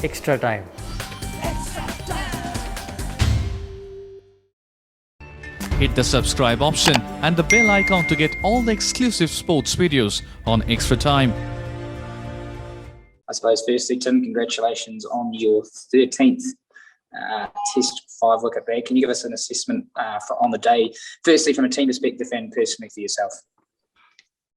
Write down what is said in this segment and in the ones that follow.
extra time. Hit the subscribe option and the bell icon to get all the exclusive sports videos on Extra Time. I suppose firstly, Tim, congratulations on your 13th Test 5-wicket bag. Can you give us an assessment on the day, firstly from a team perspective and personally for yourself?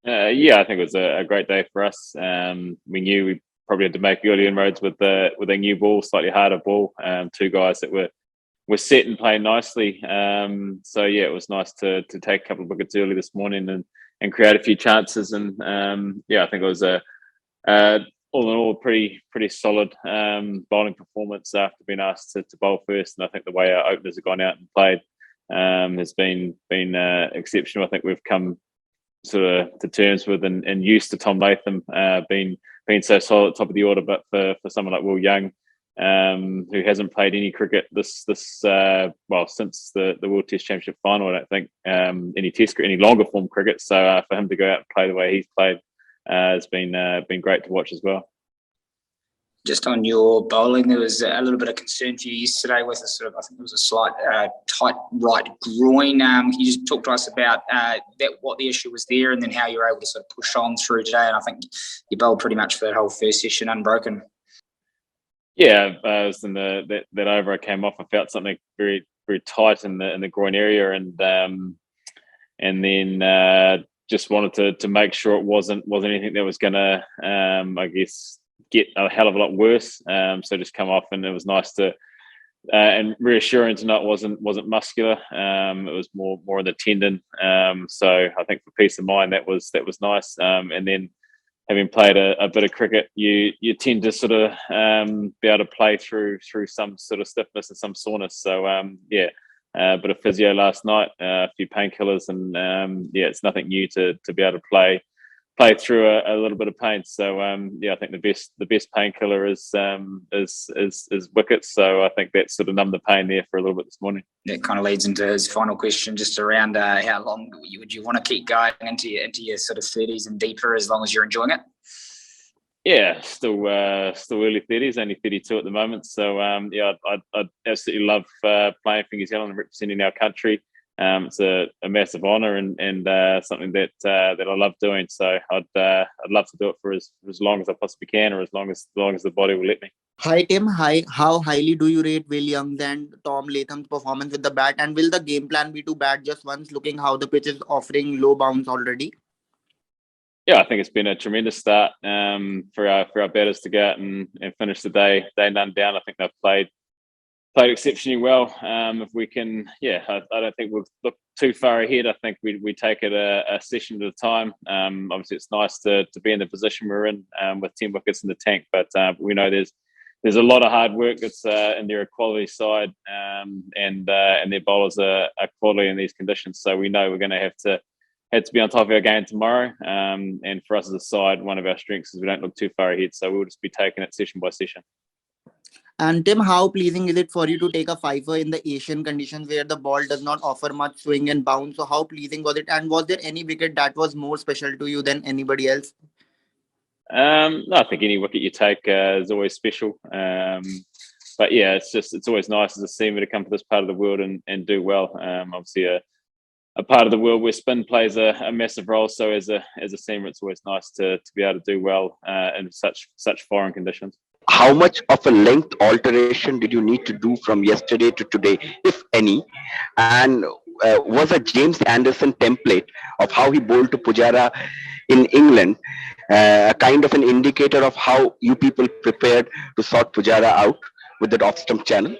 I think it was a great day for us. We knew we probably had to make early inroads with a new ball, slightly harder ball. Two guys that were set and playing nicely. It was nice to take a couple of wickets early this morning and create a few chances. And I think it was all in all pretty solid bowling performance after being asked to bowl first. And I think the way our openers have gone out and played has been exceptional. I think we've come sort of to terms with and used to Tom Latham being so solid at the top of the order, but for someone like Will Young, who hasn't played any cricket since the World Test Championship final, I don't think any longer form cricket. So for him to go out and play the way he's played has been great to watch as well. Just on your bowling, there was a little bit of concern for you yesterday with a sort of, I think it was a slight tight right groin. Can you just talk to us about what the issue was there, and then how you were able to sort of push on through today? And I think you bowled pretty much for that whole first session unbroken. Yeah, was in that over I came off, I felt something very very tight in the groin area, and then just wanted to make sure it wasn't anything that was going to get a hell of a lot worse. So just come off, and it was nice to and reassuring to know it wasn't muscular. It was more in the tendon. So I think for peace of mind that was nice. And then having played a bit of cricket, you tend to sort of be able to play through some sort of stiffness and some soreness. So a bit of physio last night, a few painkillers, and it's nothing new to be able to play through a little bit of pain. So I think the best painkiller is wickets. So I think that sort of numbed the pain there for a little bit this morning. That kind of leads into his final question, just around how long would you want to keep going into your sort of 30s and deeper, as long as you're enjoying it? Yeah, still early 30s, only 32 at the moment. So I'd absolutely love playing for New Zealand and representing our country. It's a massive honour and something that I love doing. So I'd love to do it for as long as I possibly can, or as long as the body will let me. Hi Tim, hi. How highly do you rate Will Young's and Tom Latham's performance with the bat? And will the game plan be to bat just once, looking how the pitch is offering low bounce already? Yeah, I think it's been a tremendous start for our batters to go out and finish the day none down. I think they've played exceptionally well. If we can, I don't think we'll look too far ahead. I think we take it a session at a time. Obviously, it's nice to be in the position we're in with 10 wickets in the tank, but we know there's a lot of hard work. It's and they're a quality side, and their bowlers are quality in these conditions. So we know we're going to have to be on top of our game tomorrow. And for us as a side, one of our strengths is we don't look too far ahead. So we'll just be taking it session by session. And Tim, how pleasing is it for you to take a fiver in the Asian conditions where the ball does not offer much swing and bounce? So how pleasing was it? And was there any wicket that was more special to you than anybody else? No, I think any wicket you take is always special. But yeah, it's always nice as a seamer to come to this part of the world and do well. Obviously a part of the world where spin plays a massive role. So as a seamer, it's always nice to be able to do well in such foreign conditions. How much of a length alteration did you need to do from yesterday to today, if any? And was a James Anderson template of how he bowled to Pujara in England a kind of an indicator of how you people prepared to sort Pujara out with that off-stump channel?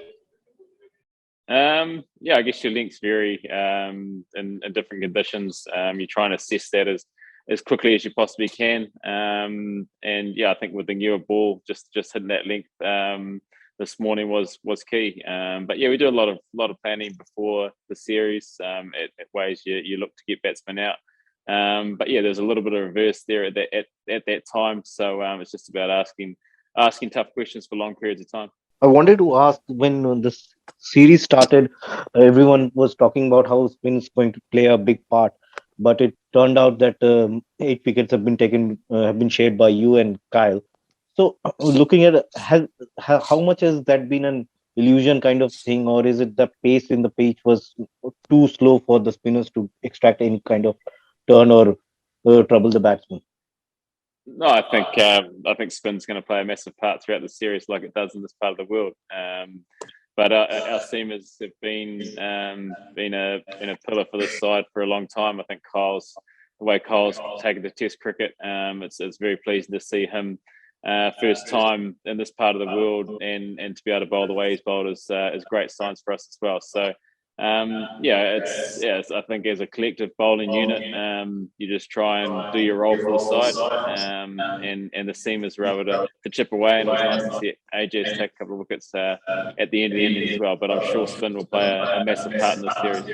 I guess your links vary in different conditions. You try and assess that as quickly as you possibly can. I think with the newer ball, just hitting that length this morning was key. We do a lot of planning before the series at ways you look to get batsmen out. There's a little bit of reverse there at that time. So it's just about asking tough questions for long periods of time. I wanted to ask, when this series started, everyone was talking about how spin is going to play a big part, but it turned out that 8 wickets have been shared by you and Kyle. So looking at how much has that been an illusion kind of thing, or is it the pace in the pitch was too slow for the spinners to extract any kind of turn or trouble the batsman? No, I think spin's going to play a massive part throughout the series, like it does in this part of the world. But our seamers have been a pillar for this side for a long time. I think the way Kyle's taken the Test cricket, it's very pleasing to see him first time in this part of the world, and to be able to bowl the way he's bowled is great signs for us as well. So I think as a collective bowling unit, you just try and do your role for the side, and the seamers were able to chip away, and it was nice to see AJ's take a couple of wickets at the end of the innings as well. But I'm sure spin will play a massive part in this series.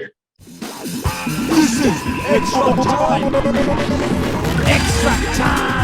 This is extra time. Extra time.